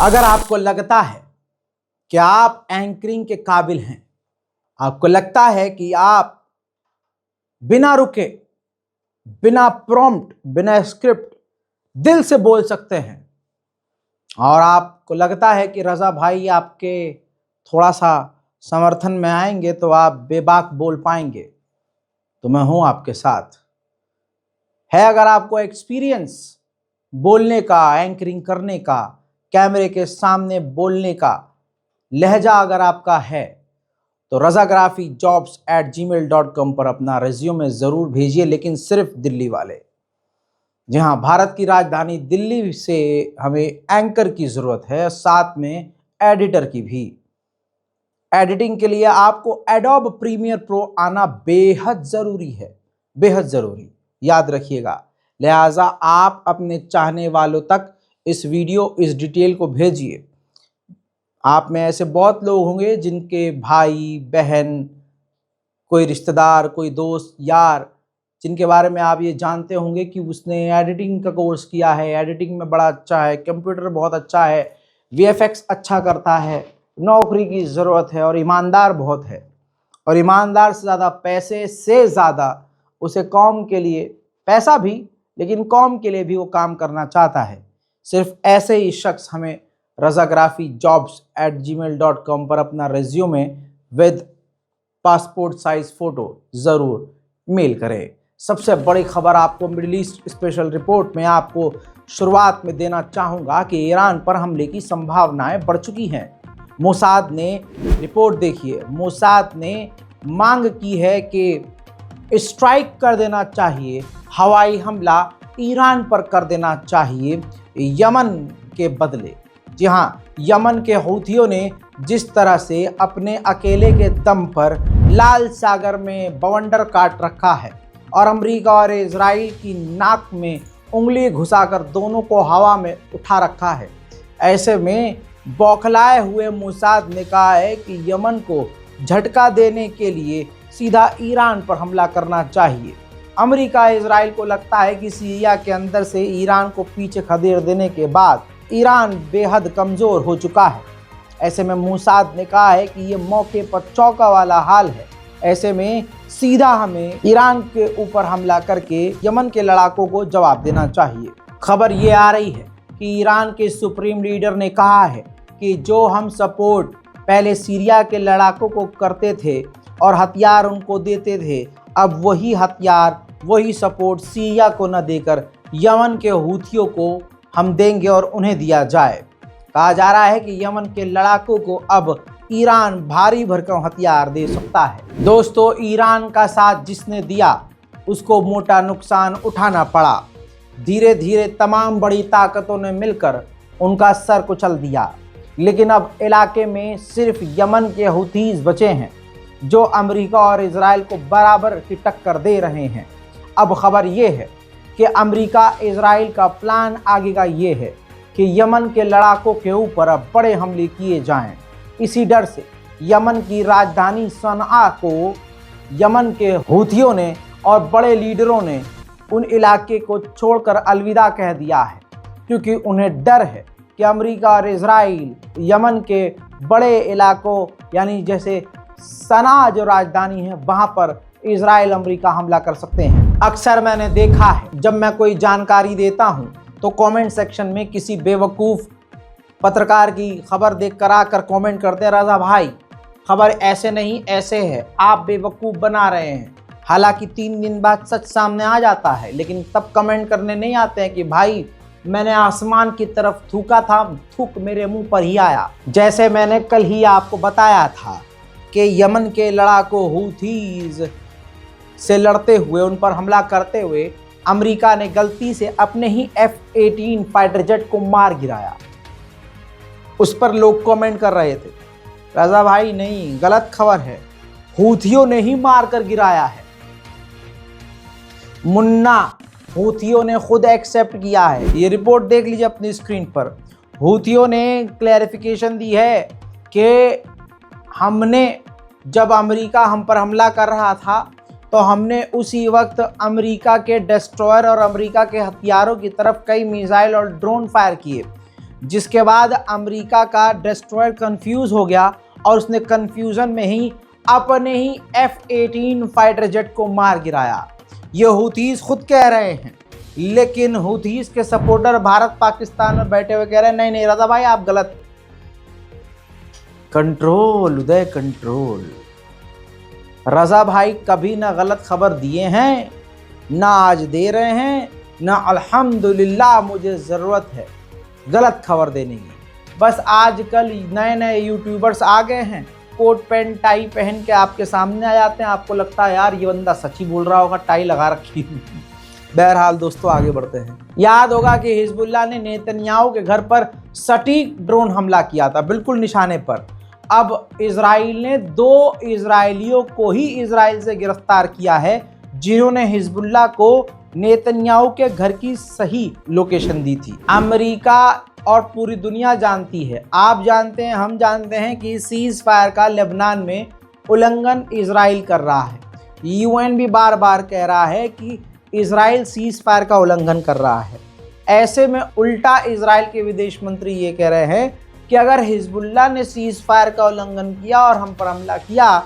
अगर आपको लगता है कि आप एंकरिंग के काबिल हैं, आपको लगता है कि आप बिना रुके, बिना प्रॉम्प्ट, बिना स्क्रिप्ट दिल से बोल सकते हैं, और आपको लगता है कि रज़ा भाई आपके थोड़ा सा समर्थन में आएंगे तो आप बेबाक बोल पाएंगे, तो मैं हूं आपके साथ। है अगर आपको एक्सपीरियंस बोलने का, एंकरिंग करने का, कैमरे के सामने बोलने का लहजा अगर आपका है, तो razagрафijobs@gmail.com पर अपना रेज्यूमे ज़रूर भेजिए, लेकिन सिर्फ दिल्ली वाले। जी हाँ, भारत की राजधानी दिल्ली से हमें एंकर की ज़रूरत है, साथ में एडिटर की भी। एडिटिंग के लिए आपको एडोब प्रीमियर प्रो आना बेहद ज़रूरी है, बेहद ज़रूरी, याद रखिएगा। लिहाजा आप अपने चाहने वालों तक इस वीडियो, इस डिटेल को भेजिए। आप में ऐसे बहुत लोग होंगे जिनके भाई बहन, कोई रिश्तेदार, कोई दोस्त, यार, जिनके बारे में आप ये जानते होंगे कि उसने एडिटिंग का कोर्स किया है, एडिटिंग में बड़ा अच्छा है, कंप्यूटर बहुत अच्छा है, वीएफएक्स अच्छा करता है, नौकरी की ज़रूरत है और ईमानदार बहुत है, और ईमानदार से ज़्यादा, पैसे से ज़्यादा उसे कौम के लिए, पैसा भी लेकिन कौम के लिए भी वो काम करना चाहता है। सिर्फ ऐसे ही शख्स हमें razagрафijobs@gmail.com पर अपना resume with passport size photo ज़रूर मेल करें। सबसे बड़ी खबर आपको मिडिल ईस्ट स्पेशल रिपोर्ट में आपको शुरुआत में देना चाहूँगा कि ईरान पर हमले की संभावनाएं बढ़ चुकी हैं। मोसाद ने रिपोर्ट देखिए, मोसाद ने मांग की है कि स्ट्राइक कर देना चाहिए, हवाई हमला ईरान पर कर देना चाहिए यमन के बदले। जी हाँ, यमन के हूथियों ने जिस तरह से अपने अकेले के दम पर लाल सागर में बवंडर काट रखा है और अमेरिका और इजराइल की नाक में उंगली घुसाकर दोनों को हवा में उठा रखा है, ऐसे में बौखलाए हुए मोसाद ने कहा है कि यमन को झटका देने के लिए सीधा ईरान पर हमला करना चाहिए। अमेरिका इजराइल को लगता है कि सीरिया के अंदर से ईरान को पीछे खदेड़ देने के बाद ईरान बेहद कमज़ोर हो चुका है। ऐसे में मोसाद ने कहा है कि ये मौके पर चौका वाला हाल है, ऐसे में सीधा हमें ईरान के ऊपर हमला करके यमन के लड़ाकों को जवाब देना चाहिए। खबर ये आ रही है कि ईरान के सुप्रीम लीडर ने कहा है कि जो हम सपोर्ट पहले सीरिया के लड़ाकों को करते थे और हथियार उनको देते थे, अब वही हथियार, वही सपोर्ट सीरिया को न देकर यमन के हूथियों को हम देंगे और उन्हें दिया जाए। कहा जा रहा है कि यमन के लड़ाकों को अब ईरान भारी भरकम हथियार दे सकता है। दोस्तों, ईरान का साथ जिसने दिया उसको मोटा नुकसान उठाना पड़ा। धीरे धीरे तमाम बड़ी ताकतों ने मिलकर उनका सर कुचल दिया, लेकिन अब इलाके में सिर्फ यमन के हूथीज बचे हैं जो अमेरिका और इजराइल को बराबर की टक्कर दे रहे हैं। अब खबर ये है कि अमेरिका इजराइल का प्लान आगे का ये है कि यमन के लड़ाकों के ऊपर अब बड़े हमले किए जाएं। इसी डर से यमन की राजधानी सनआ को यमन के हूथियों ने और बड़े लीडरों ने उन इलाके को छोड़कर अलविदा कह दिया है, क्योंकि उन्हें डर है कि अमेरिका और इजराइल यमन के बड़े इलाकों, यानी जैसे सना जो राजधानी है, वहाँ पर इजराइल अमेरिका हमला कर सकते हैं। अक्सर मैंने देखा है जब मैं कोई जानकारी देता हूँ तो कमेंट सेक्शन में किसी बेवकूफ़ पत्रकार की खबर देख कर आकर कमेंट करते हैं, रज़ा भाई खबर ऐसे नहीं ऐसे है, आप बेवकूफ़ बना रहे हैं। हालांकि 3 दिन बाद सच सामने आ जाता है, लेकिन तब कमेंट करने नहीं आते हैं कि भाई मैंने आसमान की तरफ थूका था, थूक मेरे मुंह पर ही आया। जैसे मैंने कल ही आपको बताया था कि यमन के लड़ाकों हूथीज से लड़ते हुए, उन पर हमला करते हुए अमेरिका ने गलती से अपने ही F-18 फाइटर जेट को मार गिराया। उस पर लोग कमेंट कर रहे थे, रज़ा भाई नहीं, गलत खबर है, हूथियों ने ही मार कर गिराया है। मुन्ना, हूथियों ने खुद एक्सेप्ट किया है। ये रिपोर्ट देख लीजिए अपनी स्क्रीन पर। हूथियों ने क्लैरिफिकेशन दी है कि हमने, जब अमेरिका हम पर हमला कर रहा था तो हमने उसी वक्त अमेरिका के डिस्ट्रॉयर और अमेरिका के हथियारों की तरफ कई मिसाइल और ड्रोन फायर किए, जिसके बाद अमेरिका का डिस्ट्रॉयर कंफ्यूज हो गया और उसने कंफ्यूजन में ही अपने ही F-18 फाइटर जेट को मार गिराया। ये हूथीज खुद कह रहे हैं, लेकिन हूथीज के सपोर्टर भारत पाकिस्तान में बैठे हुए कह रहे हैं नहीं नहीं रजा भाई आप गलत। कंट्रोल उदय कंट्रोल। रजा भाई कभी ना गलत खबर दिए हैं, ना आज दे रहे हैं, ना अल्हम्दुलिल्लाह मुझे ज़रूरत है गलत खबर देने की। बस आजकल नए नए यूट्यूबर्स आ गए हैं, कोट पैंट टाई पहन के आपके सामने आ जाते हैं, आपको लगता है यार ये बंदा सच ही बोल रहा होगा, टाई लगा रखी। बहरहाल दोस्तों आगे बढ़ते हैं। याद होगा कि हिजबुल्लाह ने नेतन्याहू के घर पर सटीक ड्रोन हमला किया था, बिल्कुल निशाने पर। अब इजराइल ने 2 इजरायलियों को ही इजराइल से गिरफ्तार किया है, जिन्होंने हिजबुल्लाह को नेतन्याहू के घर की सही लोकेशन दी थी। अमेरिका और पूरी दुनिया जानती है, आप जानते हैं, हम जानते हैं कि सीज फायर का लेबनान में उल्लंघन इजराइल कर रहा है। यूएन भी बार बार कह रहा है कि इजराइल सीज फायर का उल्लंघन कर रहा है। ऐसे में उल्टा इजराइल के विदेश मंत्री ये कह रहे हैं कि अगर हिजबुल्लाह ने सीज फायर का उल्लंघन किया और हम पर हमला किया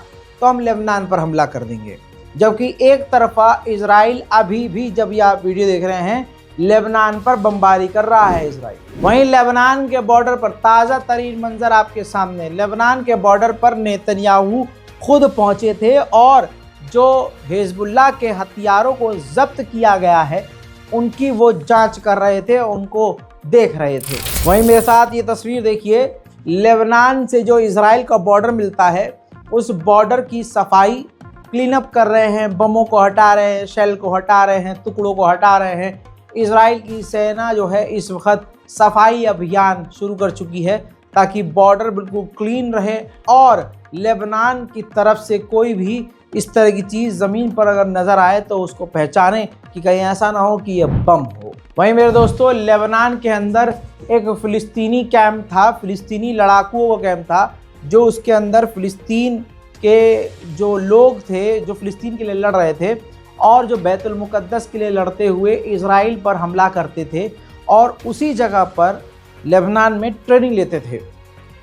तो हम लेबनान पर हमला कर देंगे। जबकि एक तरफा इजराइल अभी भी, जब ये आप वीडियो देख रहे हैं, लेबनान पर बमबारी कर रहा है इजराइल। वहीं लेबनान के बॉर्डर पर ताज़ा तरीन मंजर आपके सामने, लेबनान के बॉर्डर पर नेतन्याहू खुद पहुंचे थे और जो हिजबुल्लाह के हथियारों को जब्त किया गया है उनकी वो जांच कर रहे थे, उनको देख रहे थे। वहीं मेरे साथ ये तस्वीर देखिए, लेबनान से जो इजराइल का बॉर्डर मिलता है उस बॉर्डर की सफाई क्लीन अप कर रहे हैं, बमों को हटा रहे हैं, शेल को हटा रहे हैं, टुकड़ों को हटा रहे हैं। इजराइल की सेना जो है इस वक्त सफाई अभियान शुरू कर चुकी है ताकि बॉर्डर बिल्कुल क्लीन रहे और लेबनान की तरफ से कोई भी इस तरह की चीज़ ज़मीन पर अगर नज़र आए तो उसको पहचाने कि कहीं ऐसा ना हो कि ये बम हो। वहीं मेरे दोस्तों, लेबनान के अंदर एक फ़िलिस्तीनी कैंप था, फ़िलिस्तीनी लड़ाकुओं का कैंप था, जो उसके अंदर फ़िलिस्तीन के जो लोग थे जो फ़िलिस्तीन के लिए लड़ रहे थे और जो बैतुल मुक़द्दस के लिए लड़ते हुए इजराइल पर हमला करते थे और उसी जगह पर लेबनान में ट्रेनिंग लेते थे।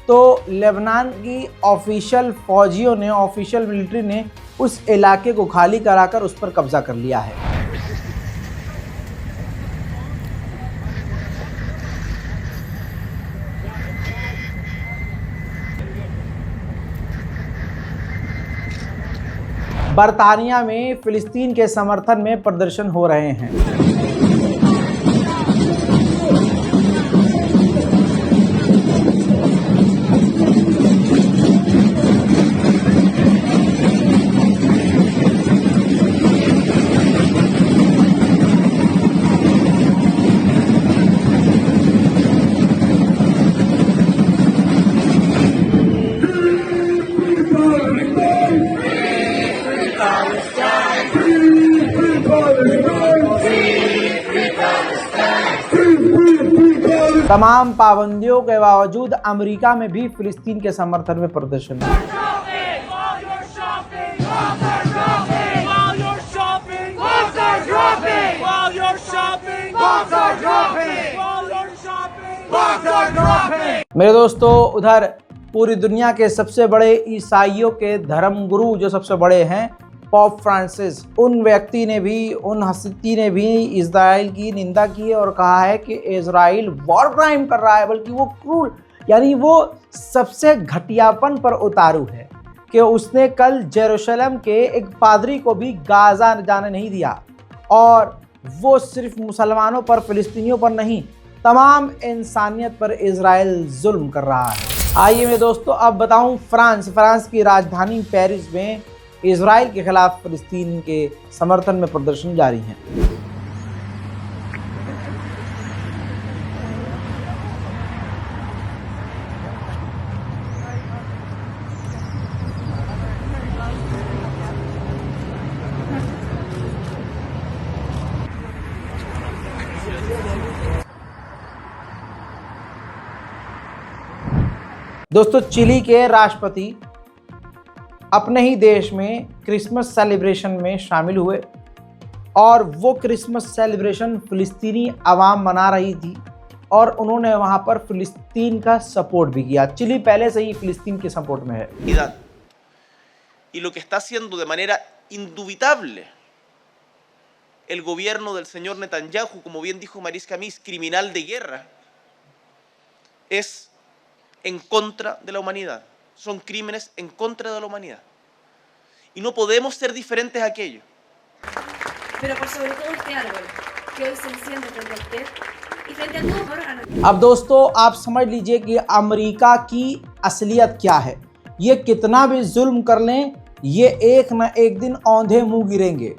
तो लेबनान की ऑफिशियल फ़ौजियों ने, ऑफिशियल मिलिट्री ने उस इलाके को खाली कराकर उस पर कब्ज़ा कर लिया है। बरतानिया में फ़िलिस्तीन के समर्थन में प्रदर्शन हो रहे हैं। तमाम पाबंदियों के बावजूद अमेरिका में भी फ़िलिस्तीन के समर्थन में प्रदर्शन है। मेरे दोस्तों, उधर पूरी दुनिया के सबसे बड़े ईसाइयों के धर्म गुरु जो सबसे बड़े हैं पोप फ्रांसिस, उन व्यक्ति ने भी, उन हस्ती ने भी इजराइल की निंदा की है और कहा है कि इजराइल वॉर क्राइम कर रहा है, बल्कि वो क्रूर, यानी वो सबसे घटियापन पर उतारू है कि उसने कल जेरूशलेम के एक पादरी को भी गाजा जाने नहीं दिया और वो सिर्फ मुसलमानों पर, फ़िलिस्तीनियों पर नहीं, तमाम इंसानियत पर इजराइल जुल्म कर रहा है। आइए मेरे दोस्तों अब बताऊं, फ्रांस की राजधानी पेरिस में इजराइल के खिलाफ फ़िलिस्तीन के समर्थन में प्रदर्शन जारी हैं। दोस्तों, चिली के राष्ट्रपति अपने ही देश में क्रिसमस सेलिब्रेशन में शामिल हुए और वो क्रिसमस सेलिब्रेशन फ़िलिस्तीनी आवाम मना रही थी और उन्होंने वहां पर फिलिस्तीन का सपोर्ट भी किया। चिली पहले से ही फिलिस्तीन के सपोर्ट में है। Y lo que está haciendo de manera indubitable el gobierno del señor Netanyahu, como bien dijo Maris Camis, criminal de guerra, es en contra de la humanidad. Son crímenes en contra de la humanidad. Y no podemos ser diferentes a aquello. Pero por sobre todo este árbol, que hoy se enciende frente a usted y frente a todos órganos. अब दोस्तों आप समझ लीजिए कि America की असलियत क्या है। ये कितना भी जुल्म कर लें, ये एक न एक दिन औंधे मुंह गिरेंगे।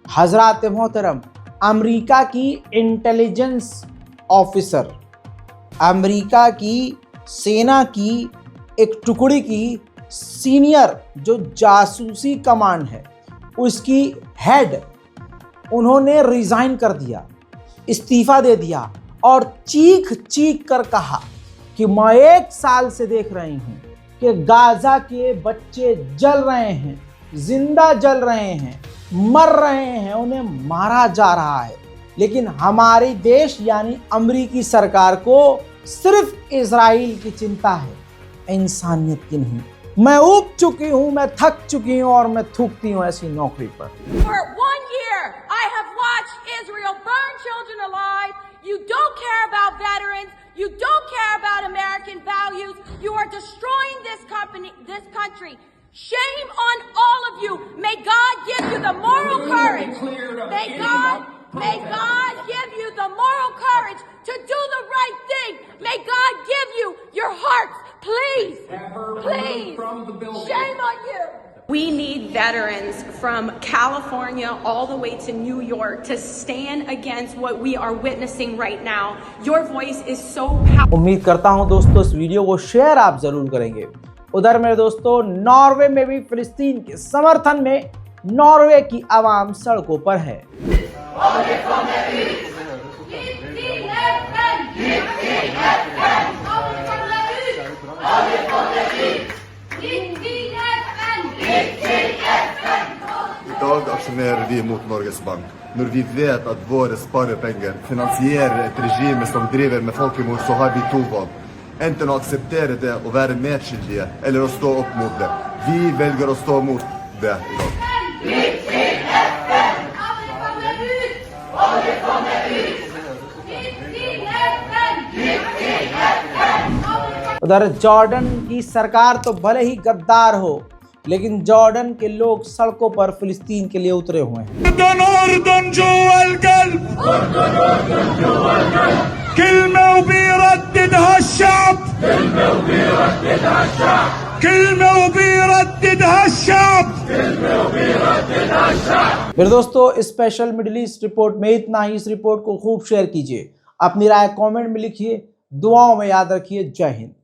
हजरात मोहतरम, अमेरिका की इंटेलिजेंस ऑफिसर, अमेरिका की सेना की एक टुकड़ी की सीनियर जो जासूसी कमांड है, उसकी हेड उन्होंने रिजाइन कर दिया, इस्तीफा दे दिया और चीख चीख कर कहा कि मैं 1 साल से देख रही हूं कि गाजा के बच्चे जल रहे हैं, जिंदा जल रहे हैं, मर रहे हैं, उन्हें मारा जा रहा है, लेकिन हमारे देश यानी अमेरिकी सरकार को सिर्फ इजराइल की चिंता है, इंसानियत की नहीं। मैं ऊब चुकी हूं, मैं थक चुकी हूं और मैं थूकती हूं ऐसी नौकरी पर। For 1 year, I have watched Israel burn children alive. You don't care about veterans. You don't care about American values. You are destroying this country. Shame on all of you. May God give you the moral courage. May God give you the moral courage to do the right thing. May God give you your hearts. Please. Shame on you. We need veterans from California all the way to New York to stand against what we are witnessing right now. Your voice is so powerful. उम्मीद करता हूं दोस्तों इस video को share आप जरूर करेंगे। उधर मेरे दोस्तों नॉर्वे में भी फिलिस्तीन के समर्थन में नॉर्वे की आवाम सड़कों पर है। Idag aksjonerer vi mot Norges Bank, når vi vet at våre sparepenger finansierer et regime som driver med folkemord, så har vi 2 valg. Enten å akseptere det og være medskyldige, eller å stå opp mot det. Vi velger å stå mot det i dag. उधर Jordan की सरकार तो भले ही गद्दार हो, लेकिन Jordan के लोग सड़कों पर फिलिस्तीन के लिए उतरे हुए हैं। मेरे दोस्तों स्पेशल मिडिल ईस्ट रिपोर्ट में इतना ही। इस रिपोर्ट को खूब शेयर कीजिए, अपनी राय कमेंट में लिखिए, दुआओं में याद रखिए। जय हिंद।